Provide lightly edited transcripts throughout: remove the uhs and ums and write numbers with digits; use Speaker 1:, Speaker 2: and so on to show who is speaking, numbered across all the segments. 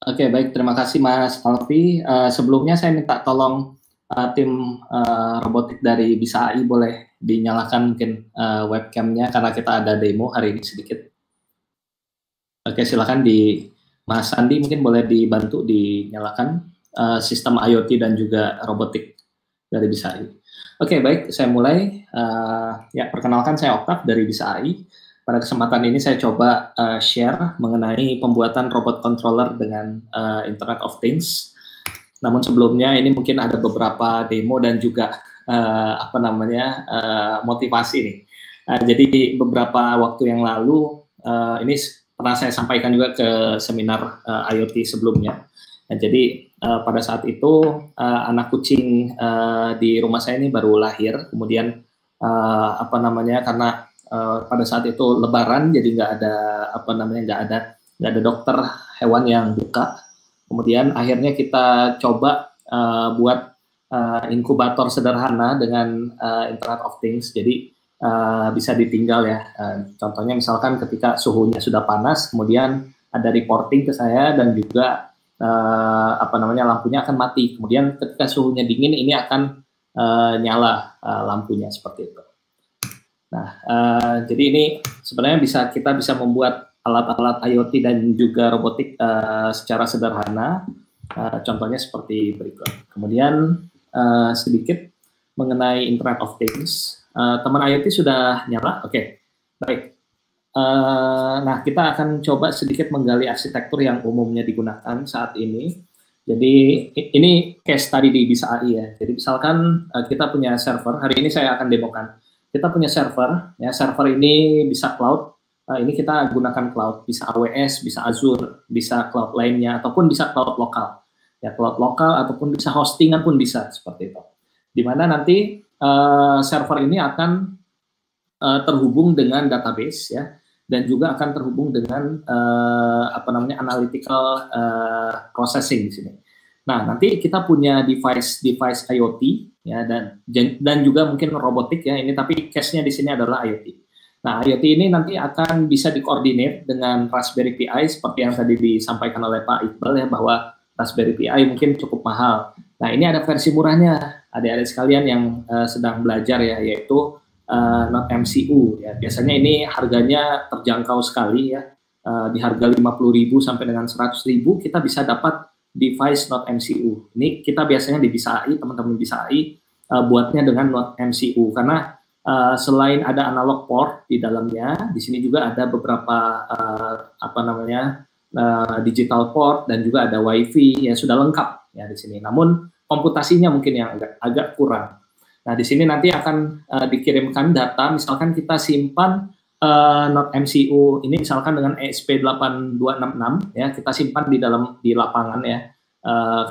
Speaker 1: Oke, baik. Terima kasih Mas Alfi. Sebelumnya saya minta tolong tim robotik dari Bisa AI boleh dinyalakan mungkin webcamnya karena kita ada demo hari ini sedikit. Oke, silakan di Mas Andi mungkin boleh dibantu dinyalakan sistem IoT dan juga robotik dari Bisa AI. Oke, baik. Saya mulai. Ya, perkenalkan saya Oktaf dari Bisa AI. Pada kesempatan ini saya coba share mengenai pembuatan robot controller dengan Internet of Things. Namun sebelumnya ini mungkin ada beberapa demo dan juga motivasi nih. Jadi beberapa waktu yang lalu ini pernah saya sampaikan juga ke seminar IoT sebelumnya. Nah, jadi pada saat itu anak kucing di rumah saya ini baru lahir, kemudian karena pada saat itu Lebaran, jadi nggak ada dokter hewan yang buka. Kemudian akhirnya kita coba buat inkubator sederhana dengan Internet of Things. Jadi bisa ditinggal ya. Contohnya misalkan ketika suhunya sudah panas, kemudian ada reporting ke saya dan juga lampunya akan mati. Kemudian ketika suhunya dingin ini akan nyala lampunya seperti itu. Nah, jadi ini sebenarnya kita bisa membuat alat-alat IoT dan juga robotik secara sederhana. Contohnya seperti berikut. Kemudian sedikit mengenai Internet of Things. Teman IoT sudah nyala? Oke, baik. Nah, kita akan coba sedikit menggali arsitektur yang umumnya digunakan saat ini. Jadi ini case tadi di Bisa AI ya. Jadi misalkan kita punya server. Hari ini saya akan demokan. Kita punya server, ya server ini bisa cloud, ini kita gunakan cloud, bisa AWS, bisa Azure, bisa cloud lainnya, ataupun bisa cloud lokal, ya cloud lokal ataupun bisa hostingan pun bisa seperti itu. Dimana nanti server ini akan terhubung dengan database, ya, dan juga akan terhubung dengan analytical processing di sini. Nah, nanti kita punya device IoT ya dan juga mungkin robotik ya ini, tapi case-nya di sini adalah IoT. Nah, IoT ini nanti akan bisa dikoordinir dengan Raspberry Pi seperti yang tadi disampaikan oleh Pak Iqbal ya, bahwa Raspberry Pi mungkin cukup mahal. Nah, ini ada versi murahnya, adik-adik sekalian yang sedang belajar ya, yaitu Note MCU ya. Biasanya ini harganya terjangkau sekali ya, di harga 50.000 sampai dengan 100.000 kita bisa dapat device Note MCU. Ini kita biasanya di Bisa AI, teman-teman Bisa AI buatnya dengan Note MCU karena selain ada analog port di dalamnya, di sini juga ada beberapa digital port dan juga ada WiFi ya, sudah lengkap ya di sini. Namun komputasinya mungkin yang agak kurang. Nah, di sini nanti akan dikirimkan data, misalkan kita simpan Note MCU ini misalkan dengan ESP8266 ya, kita simpan di lapangan ya,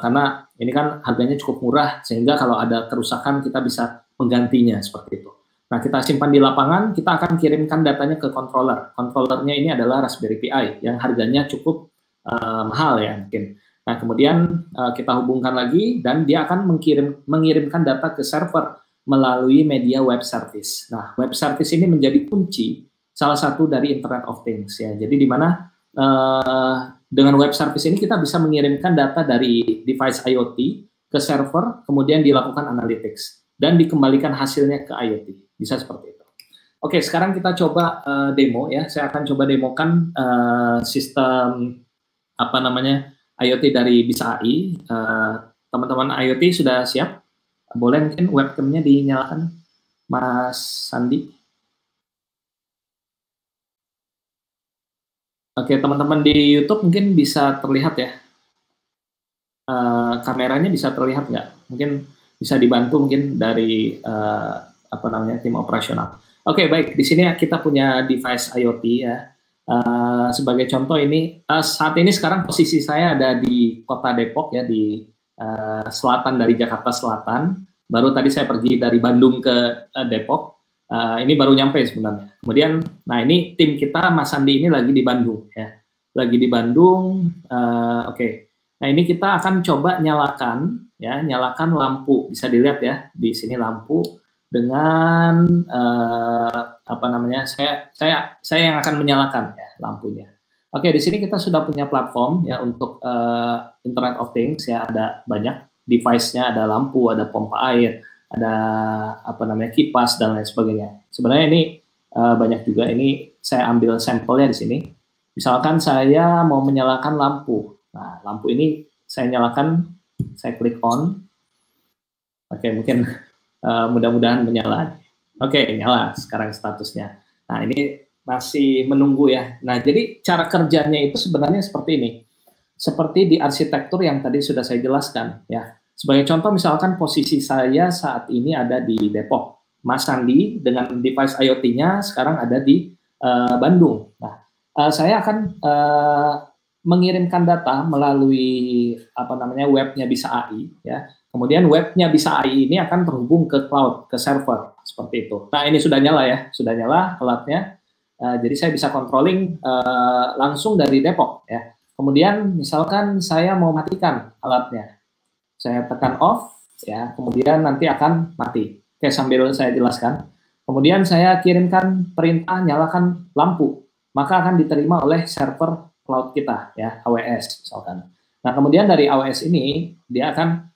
Speaker 1: karena ini kan harganya cukup murah sehingga kalau ada kerusakan kita bisa menggantinya seperti itu. Nah, kita simpan di lapangan, kita akan kirimkan datanya ke controller. Controllernya ini adalah Raspberry Pi yang harganya cukup mahal ya mungkin. Nah, kemudian kita hubungkan lagi dan dia akan mengirimkan data ke server melalui media web service. Nah, web service ini menjadi kunci salah satu dari Internet of Things ya. Jadi di mana dengan web service ini kita bisa mengirimkan data dari device IoT ke server, kemudian dilakukan analytics dan dikembalikan hasilnya ke IoT. Bisa seperti itu. Oke, sekarang kita coba demo ya. Saya akan coba demokan sistem IoT dari Bisa AI. Teman-teman IoT sudah siap? Boleh mungkin webcamnya dinyalakan, Mas Sandi. Oke, teman-teman di YouTube mungkin bisa terlihat ya. Kameranya bisa terlihat nggak? Mungkin bisa dibantu mungkin dari tim operasional. Oke, baik. Di sini kita punya device IoT ya. Sebagai contoh ini, saat ini sekarang posisi saya ada di Kota Depok ya, di selatan dari Jakarta Selatan. Baru tadi saya pergi dari Bandung ke Depok. Ini baru nyampe sebenarnya. Kemudian, nah ini tim kita, Mas Sandi ini lagi di Bandung ya, lagi di Bandung. Oke. Nah ini kita akan coba nyalakan lampu. Bisa dilihat ya di sini lampu dengan saya yang akan menyalakan ya lampunya. Oke, di sini kita sudah punya platform ya untuk Internet of Things ya, ada banyak device-nya, ada lampu, ada pompa air, ada apa namanya kipas dan lain sebagainya. Sebenarnya ini banyak juga. Ini saya ambil sampelnya di sini. Misalkan saya mau menyalakan lampu. Nah, lampu ini saya nyalakan, saya klik on. Oke, mungkin mudah-mudahan menyala. Oke, nyala sekarang statusnya. Nah, ini masih menunggu ya. Nah, jadi cara kerjanya itu sebenarnya seperti ini. Seperti di arsitektur yang tadi sudah saya jelaskan ya. Sebagai contoh misalkan posisi saya saat ini ada di Depok. Mas Sandi dengan device IoT-nya sekarang ada di Bandung. Nah, saya akan mengirimkan data melalui apa namanya webnya Bisa AI ya. Kemudian webnya Bisa AI ini akan terhubung ke cloud, ke server seperti itu. Nah, ini sudah nyala ya, sudah nyala alatnya. Jadi saya bisa controlling langsung dari Depok ya. Kemudian misalkan saya mau matikan alatnya, saya tekan off ya, kemudian nanti akan mati. Oke, sambil saya jelaskan. Kemudian saya kirimkan perintah nyalakan lampu, maka akan diterima oleh server cloud kita ya, AWS misalkan. Nah, kemudian dari AWS ini dia akan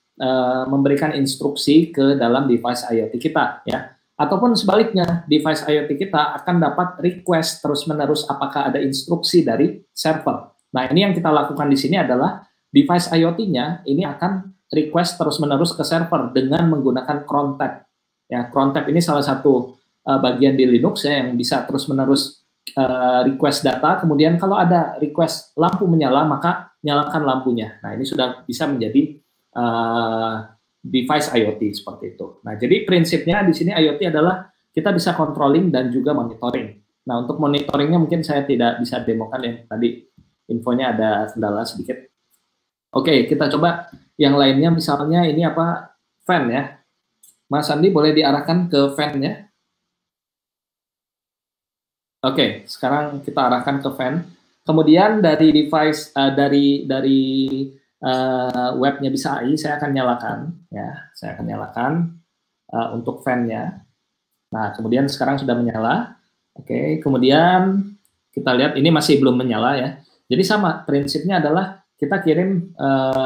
Speaker 1: memberikan instruksi ke dalam device IoT kita ya. Ataupun sebaliknya, device IoT kita akan dapat request terus-menerus apakah ada instruksi dari server. Nah, ini yang kita lakukan di sini adalah device IoT-nya ini akan request terus-menerus ke server dengan menggunakan cron tab. Ya, cron tab ini salah satu bagian di Linux ya, yang bisa terus-menerus request data. Kemudian kalau ada request lampu menyala, maka nyalakan lampunya. Nah, ini sudah bisa menjadi device IoT seperti itu. Nah, jadi prinsipnya di sini IoT adalah kita bisa controlling dan juga monitoring. Nah, untuk monitoringnya mungkin saya tidak bisa demokan ya, tadi infonya ada kendala sedikit. Oke, kita coba yang lainnya, misalnya ini apa, fan ya. Mas Andi boleh diarahkan ke fan-nya. Oke, sekarang kita arahkan ke fan. Kemudian dari device dari webnya Bisa AI, saya akan nyalakan ya, saya akan nyalakan untuk fan-nya. Nah, kemudian sekarang sudah menyala. Oke, kemudian kita lihat ini masih belum menyala ya. Jadi sama prinsipnya adalah kita kirim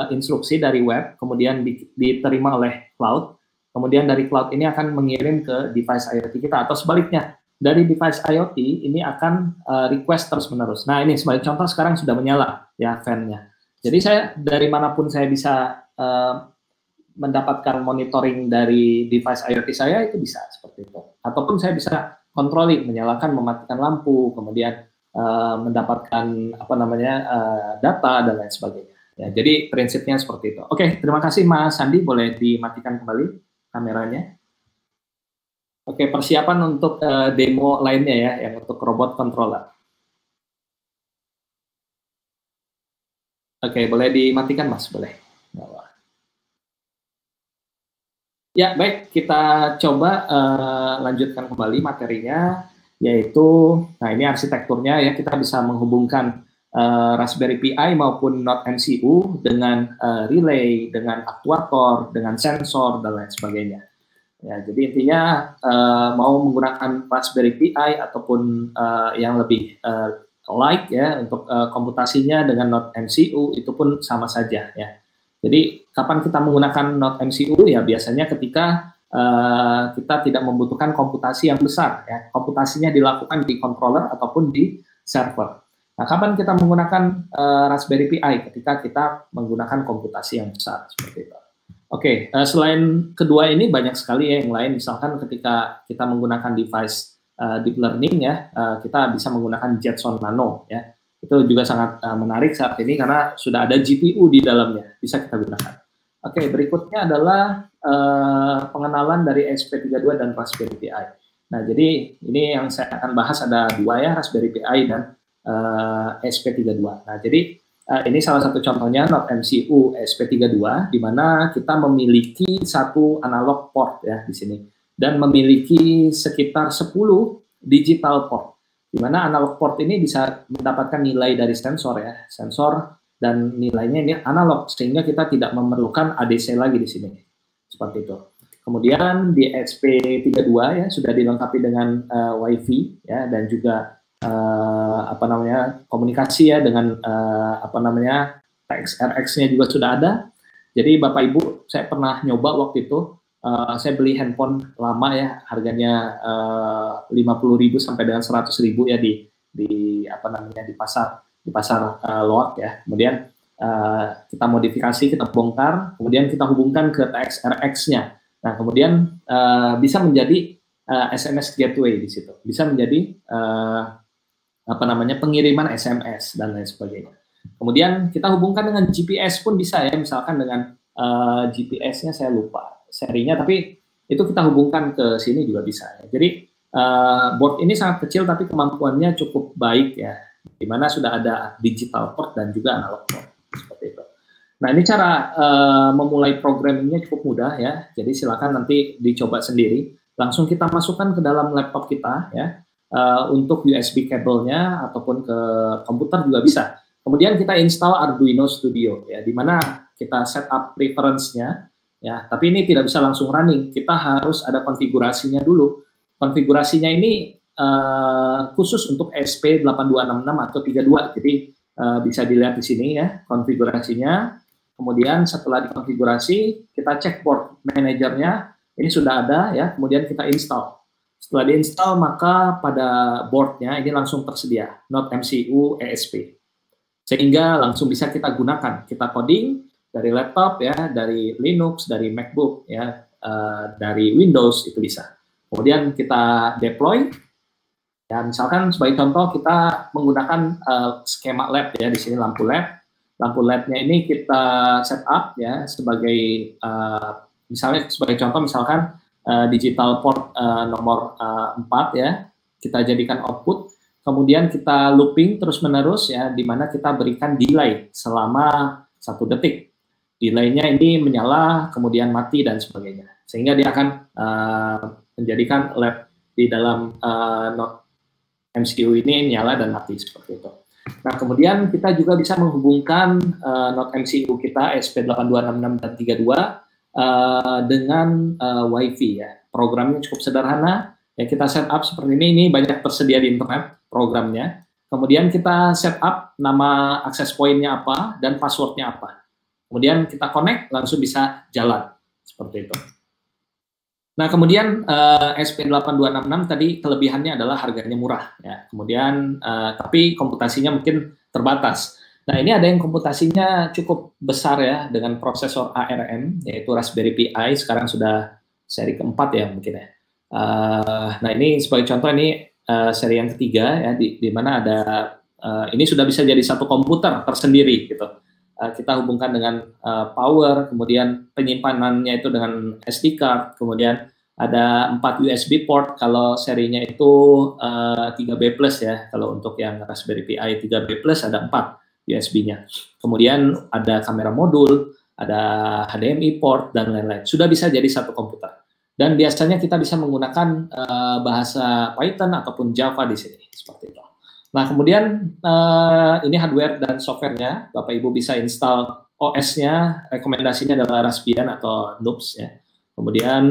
Speaker 1: instruksi dari web, kemudian diterima oleh cloud. Kemudian dari cloud ini akan mengirim ke device IoT kita, atau sebaliknya dari device IoT ini akan request terus-menerus. Nah, ini sebagai contoh sekarang sudah menyala ya fan-nya. Jadi saya dari manapun saya bisa mendapatkan monitoring dari device IoT saya, itu bisa seperti itu. Ataupun saya bisa controlling, menyalakan, mematikan lampu, kemudian mendapatkan apa namanya data dan lain sebagainya. Ya, jadi prinsipnya seperti itu. Oke, terima kasih Mas Sandi, boleh dimatikan kembali kameranya. Oke, persiapan untuk demo lainnya ya, yang untuk robot controller. Oke, boleh dimatikan Mas, boleh. Ya, baik, kita coba lanjutkan kembali materinya, yaitu, nah ini arsitekturnya ya, kita bisa menghubungkan Raspberry Pi maupun Node MCU dengan relay, dengan aktuator, dengan sensor, dan lain sebagainya. Ya, jadi intinya mau menggunakan Raspberry Pi ataupun yang lebih light ya untuk komputasinya dengan Node MCU itu pun sama saja ya. Jadi kapan kita menggunakan Node MCU ya biasanya ketika kita tidak membutuhkan komputasi yang besar ya. Komputasinya dilakukan di controller ataupun di server. Nah, kapan kita menggunakan Raspberry Pi ketika kita menggunakan komputasi yang besar seperti itu. Oke, selain kedua ini banyak sekali ya yang lain. Misalkan ketika kita menggunakan device deep learning ya, kita bisa menggunakan Jetson Nano ya. Itu juga sangat menarik saat ini karena sudah ada GPU di dalamnya, bisa kita gunakan. Oke, berikutnya adalah pengenalan dari ESP32 dan Raspberry Pi. Nah, jadi ini yang saya akan bahas ada dua ya, Raspberry Pi dan ESP32. Nah, jadi ini salah satu contohnya Node MCU ESP32, di mana kita memiliki satu analog port ya di sini, dan memiliki sekitar 10 digital port, di mana analog port ini bisa mendapatkan nilai dari sensor ya, sensor dan nilainya ini analog, sehingga kita tidak memerlukan ADC lagi di sini, seperti itu. Kemudian di ESP32 ya sudah dilengkapi dengan WiFi ya, dan juga apa namanya, komunikasi ya dengan apa namanya, TXRX-nya juga sudah ada. Jadi Bapak Ibu, saya pernah nyoba waktu itu, saya beli handphone lama ya, harganya 50.000 sampai dengan 100.000 ya di apa namanya, di pasar luar ya. Kemudian kita modifikasi, kita bongkar, kemudian kita hubungkan ke TXRX-nya. Nah, kemudian bisa menjadi SMS gateway di situ, bisa menjadi apa namanya, pengiriman SMS dan lain sebagainya. Kemudian kita hubungkan dengan GPS pun bisa ya, misalkan dengan GPS-nya saya lupa serinya, tapi itu kita hubungkan ke sini juga bisa. Ya. Jadi board ini sangat kecil tapi kemampuannya cukup baik ya, di mana sudah ada digital port dan juga analog port seperti itu. Nah, ini cara memulai programmingnya cukup mudah ya. Jadi silakan nanti dicoba sendiri. Langsung kita masukkan ke dalam laptop kita ya. Untuk USB kabelnya ataupun ke komputer juga bisa. Kemudian kita install Arduino Studio ya, di mana kita setup preference-nya ya. Tapi ini tidak bisa langsung running. Kita harus ada konfigurasinya dulu. Konfigurasinya ini khusus untuk ESP8266 atau 32. Jadi bisa dilihat di sini ya konfigurasinya. Kemudian setelah dikonfigurasi, kita cek board manajernya, ini sudah ada ya, kemudian kita install. Setelah diinstal, maka pada boardnya ini langsung tersedia, Node MCU ESP. Sehingga langsung bisa kita gunakan, kita coding dari laptop ya, dari Linux, dari MacBook ya, dari Windows itu bisa. Kemudian kita deploy, ya misalkan sebagai contoh kita menggunakan skema lab ya, di sini lampu LED. Lampu LED-nya ini kita setup ya sebagai misalnya sebagai contoh misalkan digital port nomor 4 ya, kita jadikan output, kemudian kita looping terus-menerus ya, di mana kita berikan delay selama 1 detik. Delaynya ini menyala, kemudian mati dan sebagainya. Sehingga dia akan menjadikan LED di dalam node MCU ini nyala dan mati seperti itu. Nah, kemudian kita juga bisa menghubungkan node MCU kita ESP8266 dan 32 dengan WiFi ya. Programnya cukup sederhana. Ya, kita setup seperti ini banyak tersedia di internet programnya. Kemudian kita setup nama access point-nya apa dan password-nya apa. Kemudian kita connect, langsung bisa jalan seperti itu. Nah, kemudian ESP8266 tadi kelebihannya adalah harganya murah ya. Kemudian tapi komputasinya mungkin terbatas. Nah, ini ada yang komputasinya cukup besar ya, dengan prosesor ARM yaitu Raspberry Pi, sekarang sudah seri keempat ya mungkin ya. Nah, ini sebagai contoh, ini seri yang ketiga ya, di mana ada ini sudah bisa jadi satu komputer tersendiri gitu. Kita hubungkan dengan power, kemudian penyimpanannya itu dengan SD card, kemudian ada 4 USB port kalau serinya itu 3B plus ya, kalau untuk yang Raspberry Pi 3B plus ada 4 USB-nya. Kemudian ada kamera modul, ada HDMI port dan lain-lain. Sudah bisa jadi satu komputer. Dan biasanya kita bisa menggunakan bahasa Python ataupun Java di sini seperti itu. Nah, kemudian ini hardware dan software-nya, Bapak Ibu bisa install OS-nya, rekomendasinya adalah Raspbian atau Nubes ya. Kemudian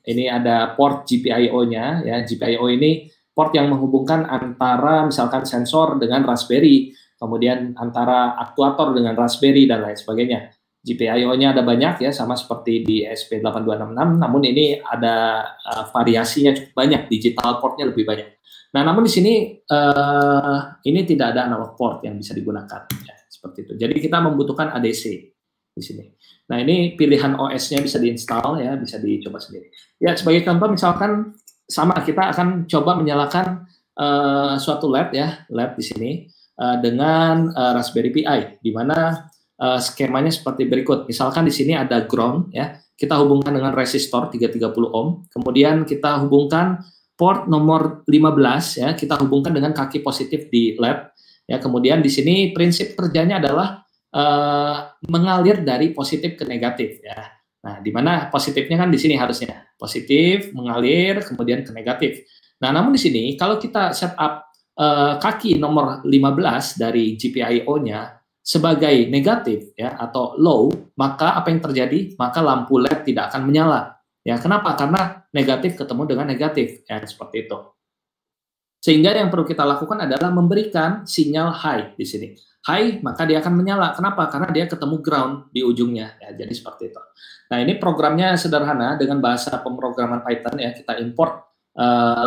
Speaker 1: ini ada port GPIO-nya ya. GPIO ini port yang menghubungkan antara misalkan sensor dengan Raspberry, kemudian antara aktuator dengan Raspberry dan lain sebagainya. GPIO-nya ada banyak ya, sama seperti di ESP8266, namun ini ada variasinya cukup banyak, digital port-nya lebih banyak. Nah, namun di sini ini tidak ada analog port yang bisa digunakan ya, seperti itu. Jadi kita membutuhkan ADC di sini. Nah, ini pilihan OS-nya bisa diinstal ya, bisa dicoba sendiri. Ya, sebagai contoh misalkan sama, kita akan coba menyalakan suatu LED ya, LED di sini dengan Raspberry Pi, di mana skemanya seperti berikut. Misalkan di sini ada ground ya, kita hubungkan dengan resistor 330 ohm, kemudian kita hubungkan port nomor 15 ya, kita hubungkan dengan kaki positif di LED ya. Kemudian di sini prinsip kerjanya adalah mengalir dari positif ke negatif ya. Nah, di mana positifnya kan di sini harusnya positif mengalir kemudian ke negatif. Nah, namun di sini kalau kita setup kaki nomor 15 dari GPIO-nya sebagai negatif ya atau low, maka apa yang terjadi? Maka lampu LED tidak akan menyala. Ya, kenapa? Karena negatif ketemu dengan negatif, ya seperti itu. Sehingga yang perlu kita lakukan adalah memberikan sinyal high di sini. High, maka dia akan menyala. Kenapa? Karena dia ketemu ground di ujungnya. Ya, jadi seperti itu. Nah, ini programnya sederhana dengan bahasa pemrograman Python ya. Kita import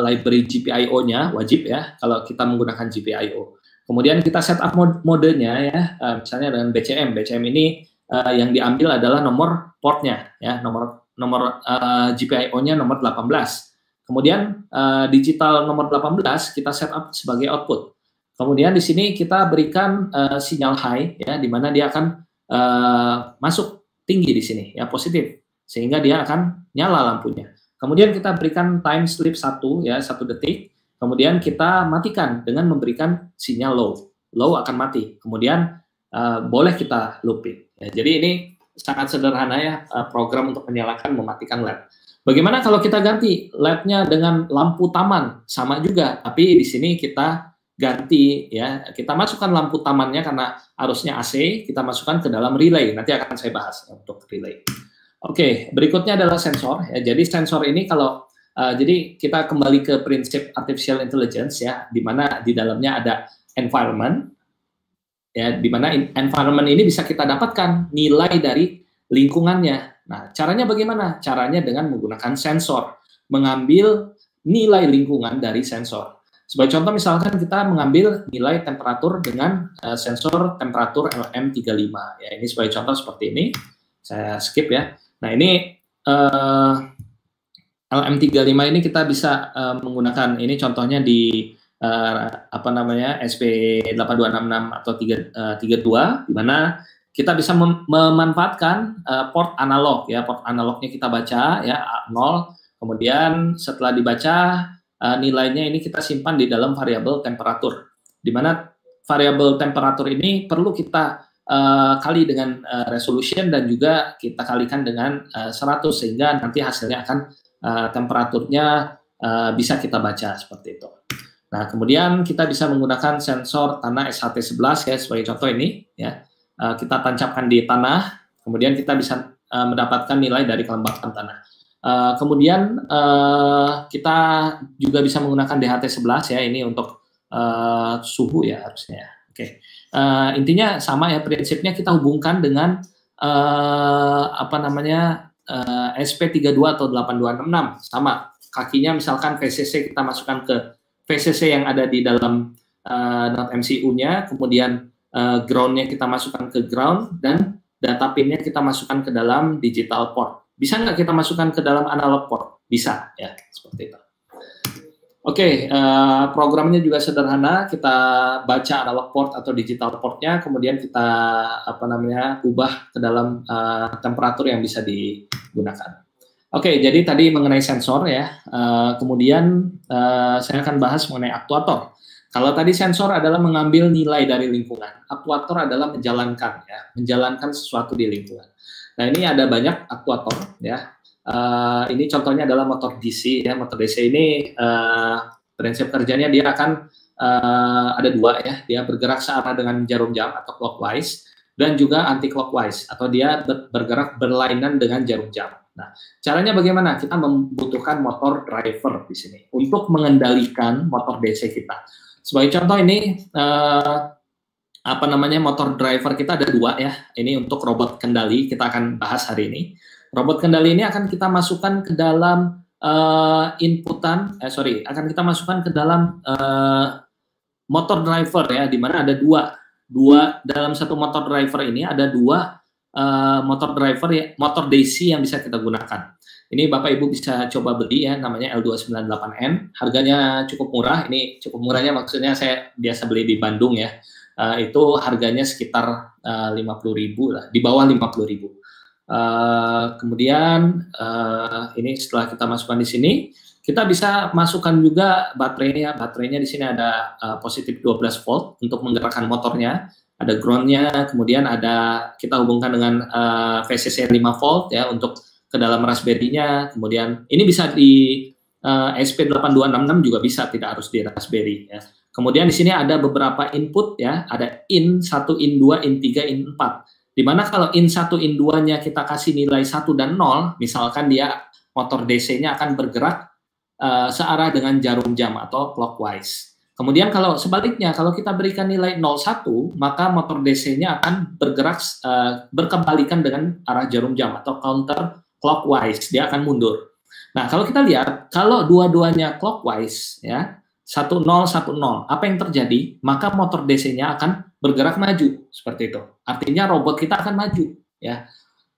Speaker 1: library GPIO-nya, wajib ya kalau kita menggunakan GPIO. Kemudian kita setup modenya ya, misalnya dengan BCM. BCM ini yang diambil adalah nomor portnya ya, nomor GPIO-nya nomor 18. Kemudian digital nomor 18 kita setup sebagai output. Kemudian di sini kita berikan sinyal high ya, di mana dia akan masuk tinggi di sini ya, positif, sehingga dia akan nyala lampunya. Kemudian kita berikan time sleep 1 ya, 1 detik. Kemudian kita matikan dengan memberikan sinyal low. Low akan mati. Kemudian boleh kita looping. Ya, jadi ini sangat sederhana ya, program untuk menyalakan mematikan LED. Bagaimana kalau kita ganti LED-nya dengan lampu taman? Sama juga, tapi di sini kita ganti ya. Kita masukkan lampu tamannya karena arusnya AC, kita masukkan ke dalam relay. Nanti akan saya bahas ya, untuk relay. Oke, berikutnya adalah sensor. Ya. Jadi sensor ini kalau jadi kita kembali ke prinsip artificial intelligence ya, di mana di dalamnya ada environment. Ya, di mana environment ini bisa kita dapatkan nilai dari lingkungannya. Nah, caranya bagaimana? Caranya dengan menggunakan sensor, mengambil nilai lingkungan dari sensor. Sebagai contoh misalkan kita mengambil nilai temperatur dengan sensor temperatur LM35. Ya, ini sebagai contoh seperti ini. Saya skip ya. Nah, ini LM35 ini kita bisa menggunakan, ini contohnya di apa namanya, SP8266 atau 32, di mana kita bisa memanfaatkan port analog ya, port analognya kita baca ya 0, kemudian setelah dibaca nilainya ini kita simpan di dalam variabel temperatur, di mana variabel temperatur ini perlu kita kali dengan resolution dan juga kita kalikan dengan 100 sehingga nanti hasilnya akan temperaturnya bisa kita baca seperti itu. Nah, kemudian kita bisa menggunakan sensor tanah SHT11 ya, sebagai contoh ini ya. Kita tancapkan di tanah, kemudian kita bisa mendapatkan nilai dari kelembapan tanah. Kemudian kita juga bisa menggunakan DHT11 ya, ini untuk suhu ya harusnya. Oke. Intinya sama ya, prinsipnya kita hubungkan dengan apa namanya SP32 atau 8266 sama. Kakinya misalkan VCC kita masukkan ke VCC yang ada di dalam not MCU-nya, kemudian ground-nya kita masukkan ke ground, dan data pin-nya kita masukkan ke dalam digital port. Bisa nggak kita masukkan ke dalam analog port? Bisa ya, seperti itu. Oke, programnya juga sederhana. Kita baca analog port atau digital portnya, kemudian kita apa namanya ubah ke dalam temperatur yang bisa digunakan. Oke, jadi tadi mengenai sensor ya. Kemudian saya akan bahas mengenai aktuator. Kalau tadi sensor adalah mengambil nilai dari lingkungan, aktuator adalah menjalankan ya, menjalankan sesuatu di lingkungan. Nah, ini ada banyak aktuator ya. Ini contohnya adalah motor DC ya. Motor DC ini prinsip kerjanya dia akan ada dua ya. Dia bergerak searah dengan jarum jam atau clockwise, dan juga anti clockwise atau dia bergerak berlainan dengan jarum jam. Nah, caranya bagaimana? Kita membutuhkan motor driver di sini untuk mengendalikan motor DC kita. Sebagai contoh ini apa namanya, motor driver kita ada dua ya. Ini untuk robot kendali, kita akan bahas hari ini. Robot kendali ini akan kita masukkan ke dalam akan kita masukkan ke dalam motor driver ya, di mana ada dua dalam satu motor driver ini ada dua motor driver ya, motor DC yang bisa kita gunakan. Ini Bapak Ibu bisa coba beli ya, namanya L298N. Harganya cukup murah. Ini cukup murahnya maksudnya saya biasa beli di Bandung ya. Itu harganya sekitar 50.000 lah, di bawah 50.000. Kemudian ini setelah kita masukkan di sini, kita bisa masukkan juga baterainya. Baterainya di sini ada positif 12 volt untuk menggerakkan motornya. Ada ground-nya, kemudian ada kita hubungkan dengan VCC 5 volt ya untuk ke dalam Raspberry-nya. Kemudian ini bisa di SP8266 juga bisa, tidak harus di Raspberry ya. Kemudian di sini ada beberapa input ya, ada in 1, in 2, in 3, in 4. Dimana kalau in 1, in 2-nya kita kasih nilai 1 dan 0, misalkan dia motor DC-nya akan bergerak searah dengan jarum jam atau clockwise. Kemudian kalau sebaliknya, kalau kita berikan nilai 0,1, maka motor DC-nya akan bergerak berkebalikan dengan arah jarum jam atau counter clockwise, dia akan mundur. Nah, kalau kita lihat, kalau dua-duanya clockwise, ya, 1010, apa yang terjadi? Maka motor DC-nya akan bergerak maju, seperti itu. Artinya robot kita akan maju, ya.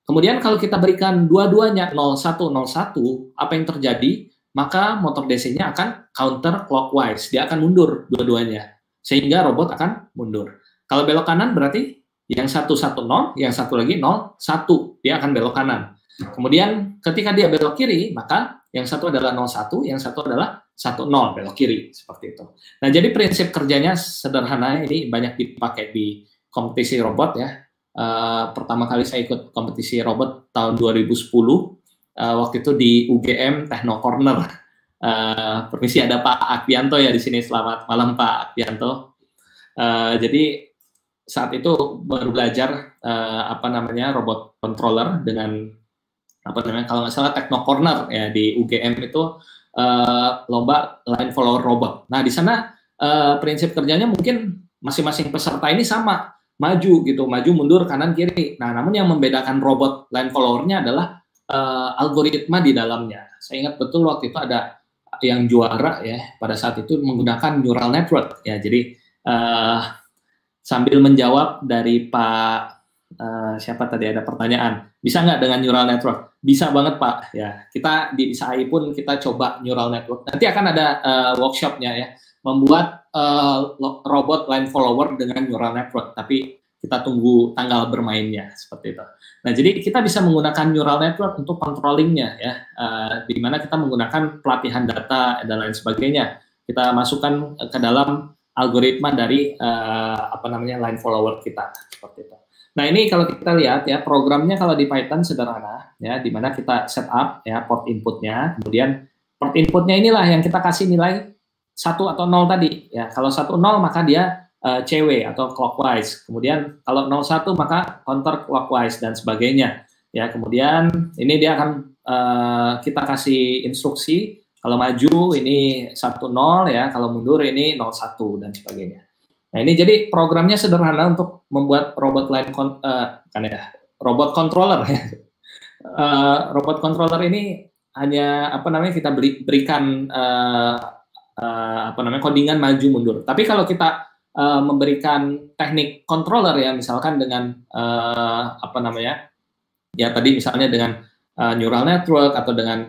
Speaker 1: Kemudian kalau kita berikan dua-duanya 0101, apa yang terjadi? Maka motor DC-nya akan counter clockwise, dia akan mundur dua-duanya, sehingga robot akan mundur. Kalau belok kanan berarti yang satu 10, yang satu lagi 01, dia akan belok kanan. Kemudian ketika dia belok kiri, maka yang satu adalah 01, yang satu adalah 10, belok kiri, seperti itu. Nah, jadi prinsip kerjanya sederhana, ini banyak dipakai di kompetisi robot ya. Pertama kali saya ikut kompetisi robot tahun 2010, waktu itu di UGM Techno Corner. Permisi, ada Pak Akpianto ya di sini. Selamat malam Pak Akpianto. Jadi saat itu baru belajar robot controller dengan kalau nggak salah Techno Corner ya di UGM itu lomba line follower robot. Nah, di sana prinsip kerjanya mungkin masing-masing peserta ini sama, maju gitu, maju mundur kanan kiri. Nah, namun yang membedakan robot line followernya adalah algoritma di dalamnya. Saya ingat betul waktu itu ada yang juara ya pada saat itu menggunakan neural network ya. Jadi sambil menjawab dari Pak siapa tadi ada pertanyaan, bisa nggak dengan neural network? Bisa banget Pak ya. Kita di SAI pun kita coba neural network. Nanti akan ada workshopnya ya, membuat robot line follower dengan neural network. Tapi kita tunggu tanggal bermainnya seperti itu. Nah, jadi kita bisa menggunakan neural network untuk controllingnya ya, di mana kita menggunakan pelatihan data dan lain sebagainya. Kita masukkan ke dalam algoritma dari line follower kita seperti itu. Nah, ini kalau kita lihat ya, programnya kalau di Python sederhana ya, di mana kita setup ya port inputnya, kemudian port inputnya inilah yang kita kasih nilai 1 atau 0 tadi ya. Kalau 1 0 maka dia CW atau clockwise. Kemudian kalau 01 maka counter clockwise dan sebagainya. Ya, kemudian ini dia akan kita kasih instruksi kalau maju ini 10 ya, kalau mundur ini 01 dan sebagainya. Nah, ini jadi programnya sederhana untuk membuat robot robot controller ya. Robot controller ini hanya kita berikan codingan maju mundur. Tapi kalau kita memberikan teknik controller ya, misalkan dengan ya tadi misalnya dengan neural network atau dengan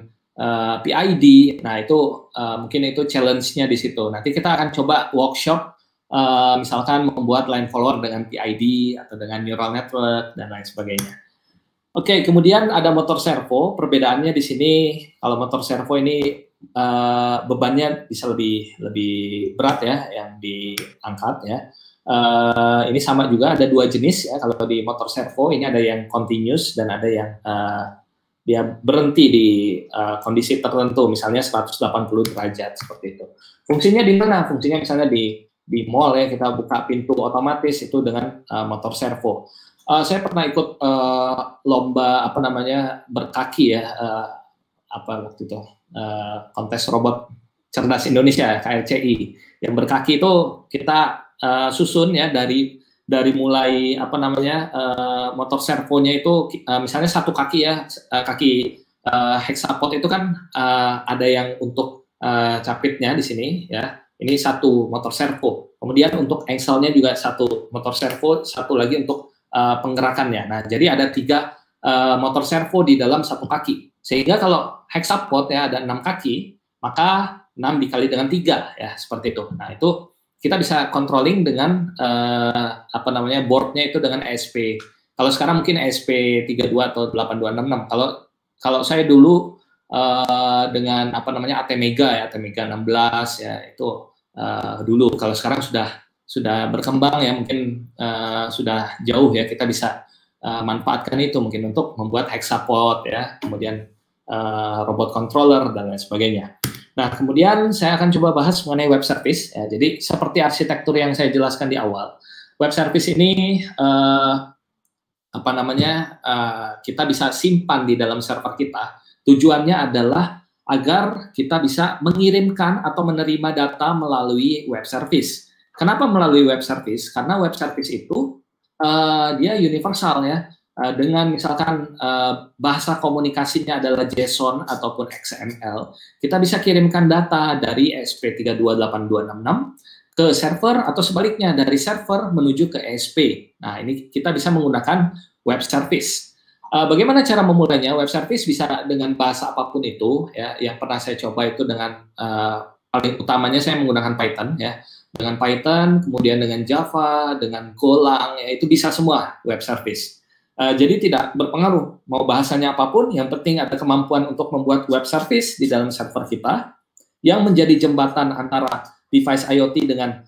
Speaker 1: PID, nah itu mungkin itu challenge-nya di situ. Nanti kita akan coba workshop misalkan membuat line follower dengan PID atau dengan neural network dan lain sebagainya. Oke, kemudian ada motor servo. Perbedaannya di sini kalau motor servo ini bebannya bisa lebih berat ya yang diangkat ya. Ini sama juga ada dua jenis ya. Kalau di motor servo ini ada yang continuous dan ada yang dia berhenti di kondisi tertentu, misalnya 180 derajat seperti itu. Fungsinya di mana? Fungsinya misalnya di mall ya, kita buka pintu otomatis itu dengan motor servo. Saya pernah ikut lomba berkaki ya, waktu itu kontes robot cerdas Indonesia KLCI yang berkaki itu kita susun ya dari mulai motor servonya itu misalnya satu kaki ya, kaki hexapod itu kan ada yang untuk capitnya di sini ya, ini satu motor servo, kemudian untuk axle-nya juga satu motor servo, satu lagi untuk penggerakannya. Nah, jadi ada 3 motor servo di dalam satu kaki. Sehingga kalau hexapod ya ada 6 kaki, maka 6 dikali dengan 3 ya, seperti itu. Nah, itu kita bisa controlling dengan boardnya itu dengan ESP. Kalau sekarang mungkin ESP 32 atau 8266. Kalau saya dulu dengan ATmega ya, ATmega 16 ya, itu dulu. Kalau sekarang sudah berkembang ya, mungkin sudah jauh ya, kita bisa manfaatkan itu mungkin untuk membuat hexapod ya, kemudian robot controller dan lain sebagainya. Nah, kemudian saya akan coba bahas mengenai web service ya. Jadi seperti arsitektur yang saya jelaskan di awal, web service ini kita bisa simpan di dalam server kita. Tujuannya adalah agar kita bisa mengirimkan atau menerima data melalui web service. Kenapa melalui web service? Karena web service itu dia universal ya. Dengan misalkan bahasa komunikasinya adalah JSON ataupun XML, kita bisa kirimkan data dari ESP328266 ke server atau sebaliknya dari server menuju ke ESP. Nah, ini kita bisa menggunakan web service. Bagaimana cara memulainya? Web service bisa dengan bahasa apapun itu ya. Yang pernah saya coba itu dengan paling utamanya saya menggunakan Python ya. Dengan Python, kemudian dengan Java, dengan Golang, ya itu bisa semua web service. Jadi tidak berpengaruh mau bahasanya apapun, yang penting ada kemampuan untuk membuat web service di dalam server kita yang menjadi jembatan antara device IoT dengan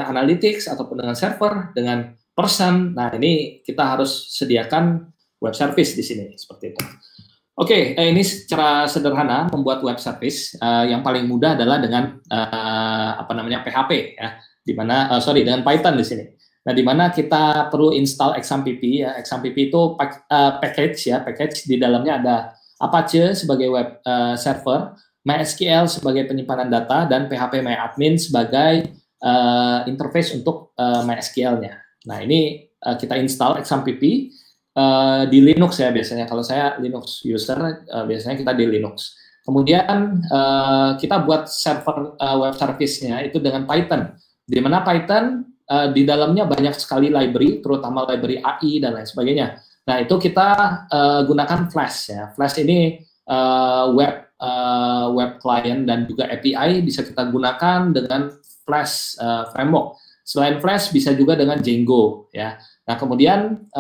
Speaker 1: analytics ataupun dengan server, dengan person. Nah, ini kita harus sediakan web service di sini seperti itu. Oke, ini secara sederhana membuat web service yang paling mudah adalah dengan PHP ya, dengan Python di sini. Nah, di mana kita perlu install XAMPP ya. XAMPP itu package di dalamnya ada Apache sebagai web server, MySQL sebagai penyimpanan data, dan PHP-MyAdmin sebagai interface untuk MySQL-nya. Nah, ini kita install XAMPP di Linux ya biasanya. Kalau saya Linux user, biasanya kita di Linux. Kemudian kita buat server web service-nya itu dengan Python. Di mana Python di dalamnya banyak sekali library, terutama library AI dan lain sebagainya. Nah, itu kita gunakan Flash ya. Flash ini web client dan juga API bisa kita gunakan dengan Flash framework. Selain Flash bisa juga dengan Django ya. Nah, kemudian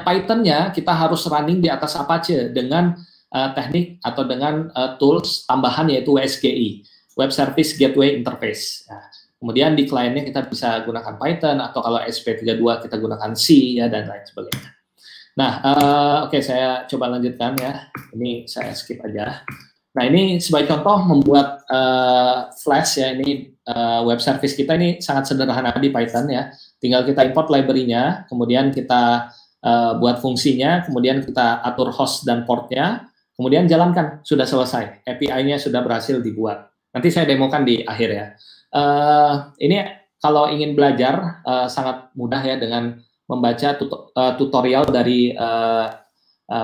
Speaker 1: Python-nya kita harus running di atas Apache dengan teknik atau dengan tools tambahan yaitu WSGI, Web Service Gateway Interface. Nah, kemudian di kliennya kita bisa gunakan Python, atau kalau ESP32 kita gunakan C ya, dan lain sebagainya. Nah, oke, saya coba lanjutkan ya. Ini saya skip aja. Nah, ini sebagai contoh membuat Flash ya. Ini web service kita ini sangat sederhana di Python ya. Tinggal kita import library-nya, kemudian kita buat fungsinya, kemudian kita atur host dan portnya, kemudian jalankan, sudah selesai. API-nya sudah berhasil dibuat. Nanti saya demokan di akhir ya. Ini kalau ingin belajar sangat mudah ya dengan membaca tutorial dari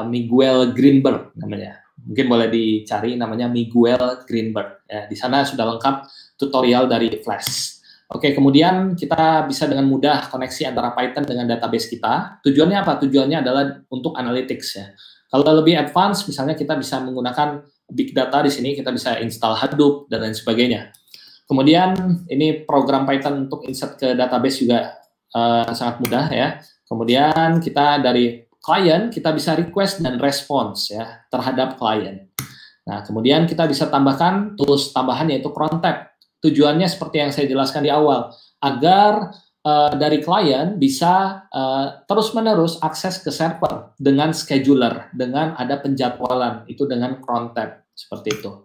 Speaker 1: Miguel Greenberg namanya. Mungkin boleh dicari, namanya Miguel Greenberg. Ya, di sana sudah lengkap tutorial dari Flash. Oke, kemudian kita bisa dengan mudah koneksi antara Python dengan database kita. Tujuannya apa? Tujuannya adalah untuk analytics ya. Kalau lebih advance, misalnya kita bisa menggunakan big data di sini, kita bisa install Hadoop dan lain sebagainya. Kemudian ini program Python untuk insert ke database juga sangat mudah ya. Kemudian kita dari client kita bisa request dan response ya terhadap client. Nah, kemudian kita bisa tambahkan tools tambahan yaitu cron tab. Tujuannya seperti yang saya jelaskan di awal, agar dari client bisa terus-menerus akses ke server dengan scheduler, dengan ada penjadwalan, itu dengan cron tab seperti itu.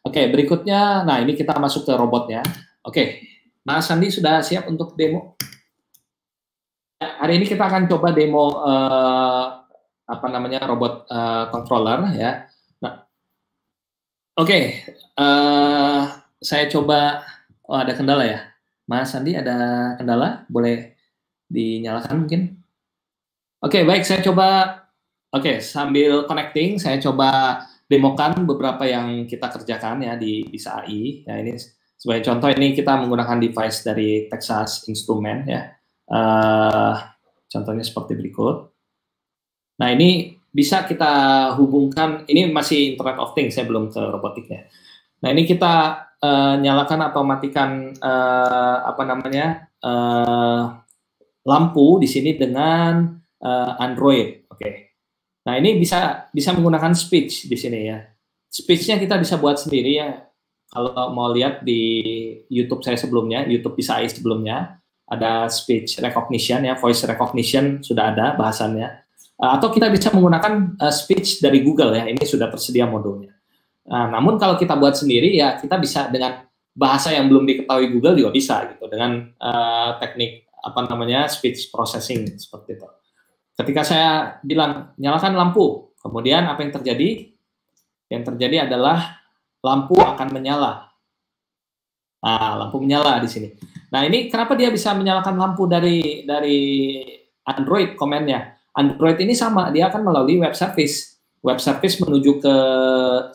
Speaker 1: Oke, berikutnya, nah ini kita masuk ke robotnya. Oke, Mas Sandi sudah siap untuk demo? Hari ini kita akan coba demo robot controller ya. Nah, oke, saya coba. Oh, ada kendala ya, Mas Sandi, ada kendala? Boleh dinyalakan mungkin? Oke, baik, saya coba. Oke, sambil connecting, saya coba demokan beberapa yang kita kerjakan ya di BISA AI. Ya, ini sebagai contoh, ini kita menggunakan device dari Texas Instruments ya. Contohnya seperti berikut. Nah, ini bisa kita hubungkan, ini masih Internet of Things, saya belum ke robotiknya. Nah, ini kita nyalakan atau matikan lampu di sini dengan Android. Oke. Nah, ini bisa menggunakan speech di sini ya. Speech-nya kita bisa buat sendiri ya. Kalau mau lihat di YouTube saya sebelumnya, YouTube BISA AI sebelumnya, ada speech recognition ya, voice recognition sudah ada bahasannya. Atau kita bisa menggunakan speech dari Google ya, ini sudah tersedia modulnya. Nah, namun kalau kita buat sendiri ya, kita bisa dengan bahasa yang belum diketahui Google juga bisa gitu, dengan teknik speech processing seperti itu. Ketika saya bilang nyalakan lampu, Kemudian apa yang terjadi? Yang terjadi adalah lampu akan menyala. Nah, lampu menyala di sini. Nah, ini kenapa dia bisa menyalakan lampu dari Android komennya? Android ini sama, dia akan melalui web service. Web service menuju ke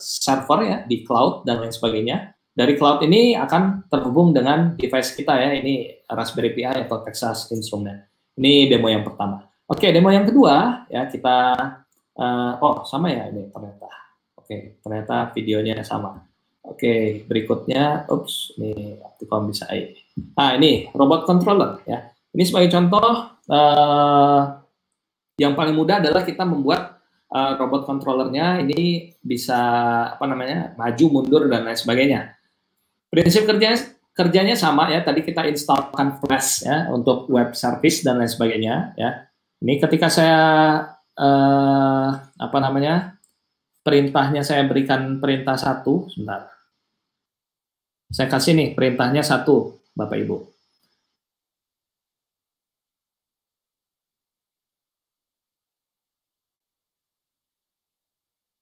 Speaker 1: server ya di cloud dan lain sebagainya. Dari cloud ini akan terhubung dengan device kita ya. Ini Raspberry Pi atau Texas Instruments. Ini demo yang pertama. Oke, demo yang kedua ya kita oh sama ya ini ternyata. Oke, ternyata videonya sama. Oke, berikutnya, ini Opticom bisa ini. Nah, ini robot controller ya. Ini sebagai contoh yang paling mudah adalah kita membuat robot controllernya ini bisa apa namanya maju, mundur dan lain sebagainya. Prinsip kerjanya sama ya. Tadi kita installkan Flash ya untuk web service dan lain sebagainya ya. Ini ketika saya apa namanya perintahnya saya berikan perintah 1, sebentar. Saya kasih nih perintahnya 1, Bapak Ibu.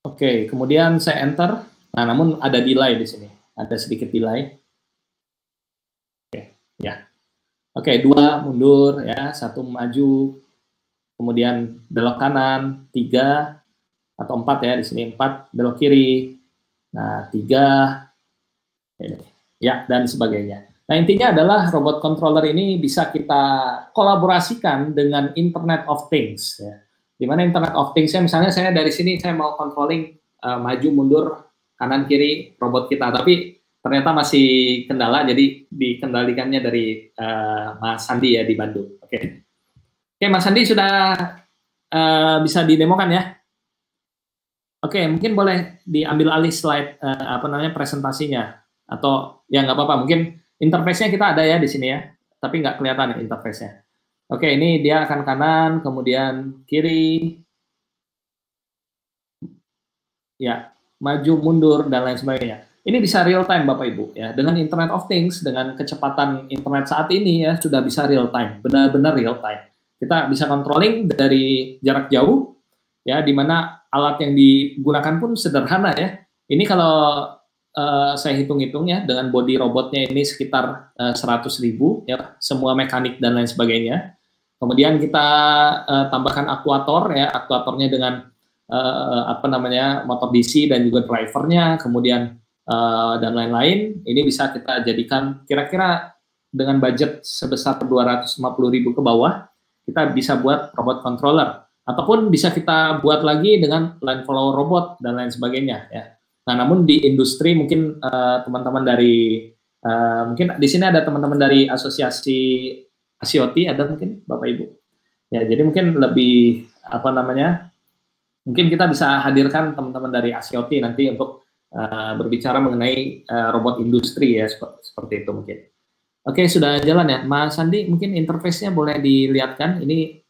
Speaker 1: Oke, kemudian saya enter. Nah, namun ada delay di sini. Ada sedikit delay. Oke, ya. Oke, 2 mundur ya, 1 maju. Kemudian belok kanan, 3 atau 4 ya, di sini 4 belok kiri. Nah, 3 ini. Ya, dan sebagainya. Nah, intinya adalah robot controller ini bisa kita kolaborasikan dengan Internet of Things. Ya. Di mana Internet of Things-nya, misalnya saya dari sini, saya mau controlling maju, mundur, kanan, kiri, robot kita. Tapi ternyata masih kendala, jadi dikendalikannya dari Mas Sandi ya di Bandung. Oke, Mas Sandi sudah bisa didemokan ya? Oke, mungkin boleh diambil alih slide apa namanya presentasinya. Atau ya nggak apa-apa, mungkin interface-nya kita ada ya di sini ya, tapi nggak kelihatan ya interface-nya. Oke, ini dia akan kanan, kemudian kiri, ya maju, mundur dan lain sebagainya. Ini bisa real time Bapak Ibu ya, dengan Internet of Things, dengan kecepatan internet saat ini ya sudah bisa real time, benar-benar real time. Kita bisa controlling dari jarak jauh ya, di mana alat yang digunakan pun sederhana ya. Ini kalau saya hitung-hitung ya, dengan body robotnya ini sekitar 100.000 ya, semua mekanik dan lain sebagainya. Kemudian kita tambahkan aktuator ya, aktuatornya dengan apa namanya motor DC dan juga drivernya, kemudian dan lain-lain. Ini bisa kita jadikan kira-kira dengan budget sebesar 250.000 ke bawah, kita bisa buat robot controller. Ataupun bisa kita buat lagi dengan line follow robot dan lain sebagainya ya. Nah, namun di industri mungkin teman-teman dari mungkin di sini ada teman-teman dari asosiasi ASIOTI, ada mungkin Bapak Ibu. Ya, jadi mungkin lebih apa namanya? Mungkin kita bisa hadirkan teman-teman dari ASIOTI nanti untuk berbicara mengenai robot industri ya, seperti itu mungkin. Oke, sudah jalan ya, Mas Sandi. Mungkin interface-nya boleh dilihatkan. Ini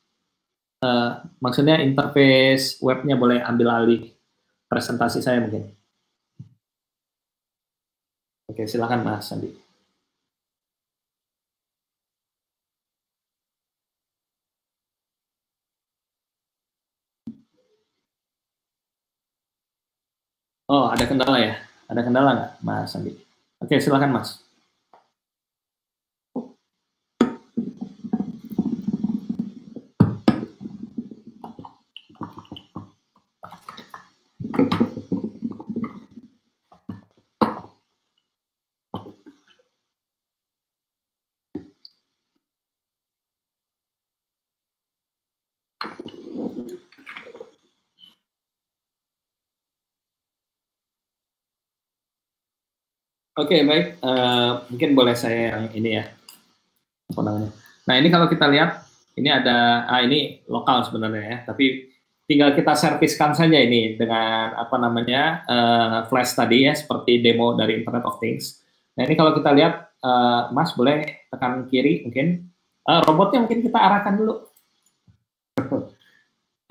Speaker 1: maksudnya interface webnya boleh ambil alih presentasi saya mungkin. Oke, silakan Mas Sandi. Oh, ada kendala ya? Ada kendala nggak, Mas Sandi? Oke, silakan Mas. Oke, baik. Mungkin boleh saya yang ini ya. Apa namanya? Nah, ini kalau kita lihat, ini ada, ini lokal sebenarnya ya, tapi tinggal kita serviskan saja ini dengan apa namanya flash tadi ya, seperti demo dari Internet of Things. Nah, ini kalau kita lihat, Mas boleh tekan kiri mungkin. Robotnya mungkin kita arahkan dulu.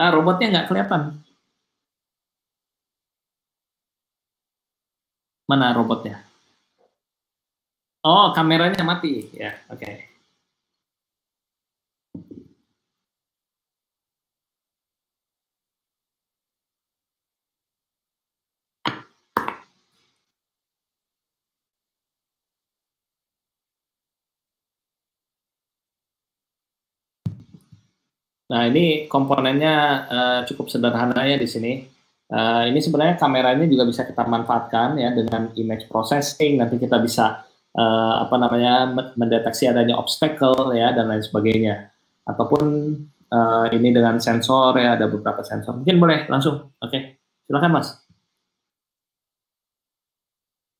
Speaker 1: Robotnya nggak kelihatan. Mana robotnya? Oh, kameranya mati. Ya, oke. Nah, ini komponennya cukup sederhana ya di sini. Ini sebenarnya kameranya juga bisa kita manfaatkan ya dengan image processing. Nanti kita bisa apa namanya mendeteksi adanya obstacle ya dan lain sebagainya. Ataupun ini dengan sensor ya, ada beberapa sensor. Mungkin boleh langsung. Oke, silakan Mas.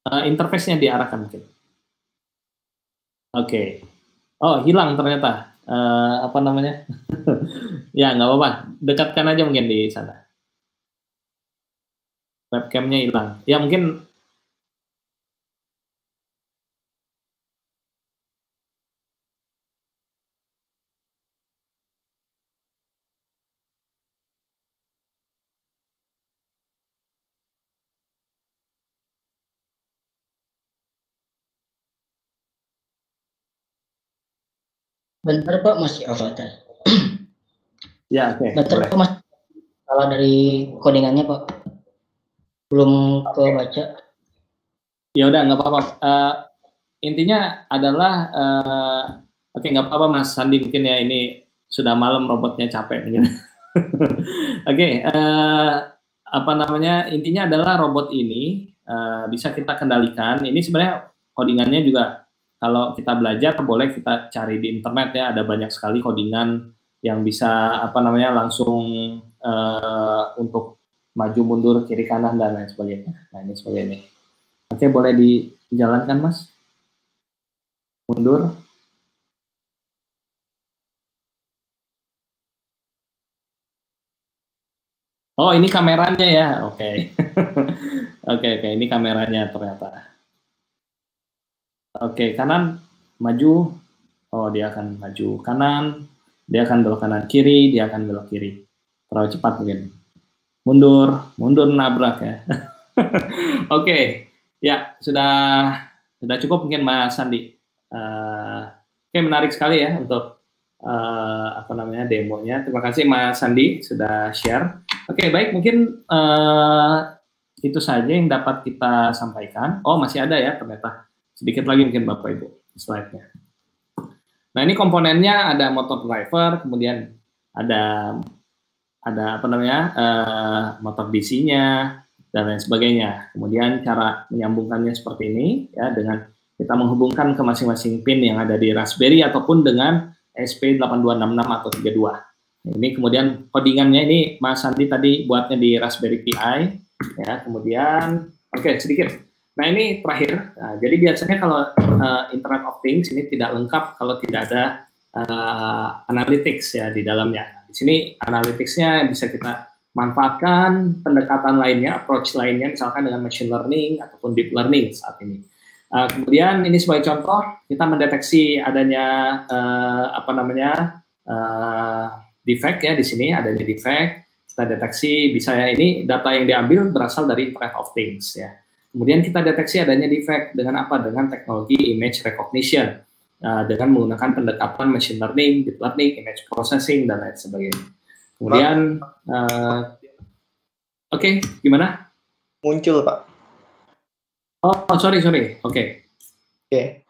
Speaker 1: Interface-nya diarahkan mungkin. Oke. Oh, hilang ternyata. Apa namanya? Ya, nggak apa-apa. Dekatkan aja mungkin di sana. Webcamnya hilang. Ya, mungkin
Speaker 2: Bentar Pak, masih avatar.
Speaker 1: ya, oke.
Speaker 2: Bentar
Speaker 1: Boleh.
Speaker 2: Pak, Mas. Salah dari codingannya Pak. Belum kebaca.
Speaker 1: Ya udah, nggak apa-apa. Intinya adalah oke, nggak apa-apa Mas Sandi, mungkin ya ini sudah malam, robotnya capek mungkin. Oke, apa namanya, intinya adalah robot ini bisa kita kendalikan. Ini sebenarnya codingannya juga kalau kita belajar boleh kita cari di internet ya, ada banyak sekali codingan yang bisa apa namanya langsung untuk maju mundur kiri kanan dan lain sebagainya. Nah ini sebagainya. Oke, boleh dijalankan Mas? Mundur. Oh, ini kameranya ya. Oke. Oke, oke, ini kameranya ternyata. Oke, kanan maju. Oh, dia akan maju kanan. Dia akan belok kanan kiri, dia akan belok kiri. Terlalu cepat mungkin. Mundur, mundur nabrak ya. Oke. Ya, sudah cukup mungkin Mas Sandi. Oke, menarik sekali ya untuk apa namanya demonya. Terima kasih Mas Sandi sudah share. Oke, baik, mungkin itu saja yang dapat kita sampaikan. Oh, masih ada ya ternyata. Sedikit lagi mungkin Bapak Ibu slide-nya. Nah, ini komponennya ada motor driver, kemudian ada apa namanya motor DC-nya dan lain sebagainya. Kemudian cara menyambungkannya seperti ini ya, dengan kita menghubungkan ke masing-masing pin yang ada di Raspberry ataupun dengan SP8266 atau 32. Ini kemudian codingannya ini Mas Sandi tadi buatnya di Raspberry Pi ya. Kemudian oke, sedikit. Nah, ini terakhir. Nah, jadi biasanya kalau Internet of Things ini tidak lengkap kalau tidak ada analytics ya di dalamnya. Di sini analytics-nya bisa kita manfaatkan pendekatan lainnya, approach lainnya, misalkan dengan machine learning ataupun deep learning saat ini. Kemudian ini sebagai contoh, kita mendeteksi adanya apa namanya defect ya, di sini adanya defect, kita deteksi bisa ya, ini data yang diambil berasal dari Internet of Things ya. Kemudian kita deteksi adanya defect dengan apa? Dengan teknologi image recognition, dengan menggunakan pendekatan machine learning, deep learning, image processing dan lain sebagainya. Kemudian, oke, gimana?
Speaker 3: Muncul Pak.
Speaker 1: Oh, sorry, oke.
Speaker 3: Oke.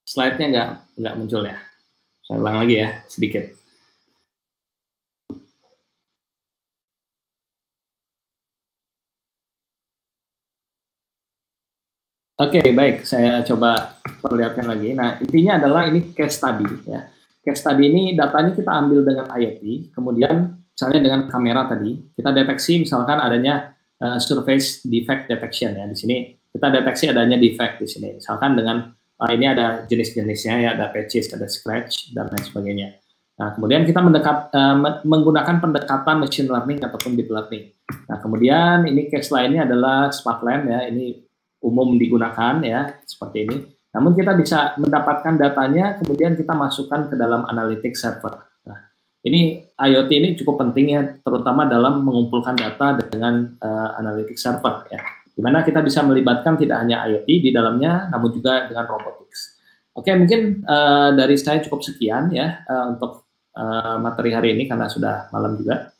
Speaker 1: Slide-nya nggak muncul ya. Saya ulang lagi ya, sedikit. Oke, baik. Saya coba perlihatkan lagi. Nah, intinya adalah ini case study ya. Case study ini datanya kita ambil dengan IoT, kemudian misalnya dengan kamera tadi, kita deteksi misalkan adanya surface defect detection ya. Di sini kita deteksi adanya defect di sini. Misalkan dengan ini ada jenis-jenisnya ya, ada patches, ada scratch dan lain sebagainya. Nah, kemudian kita menggunakan pendekatan machine learning ataupun deep learning. Nah, kemudian ini case lainnya adalah Sparkland ya. Ini umum digunakan ya, seperti ini. Namun kita bisa mendapatkan datanya, kemudian kita masukkan ke dalam analytics server. Nah, ini IoT ini cukup penting ya, terutama dalam mengumpulkan data dengan analytics server ya. Dimana kita bisa melibatkan tidak hanya IoT di dalamnya, namun juga dengan robotics. Oke, mungkin dari saya cukup sekian ya untuk materi hari ini karena sudah malam juga.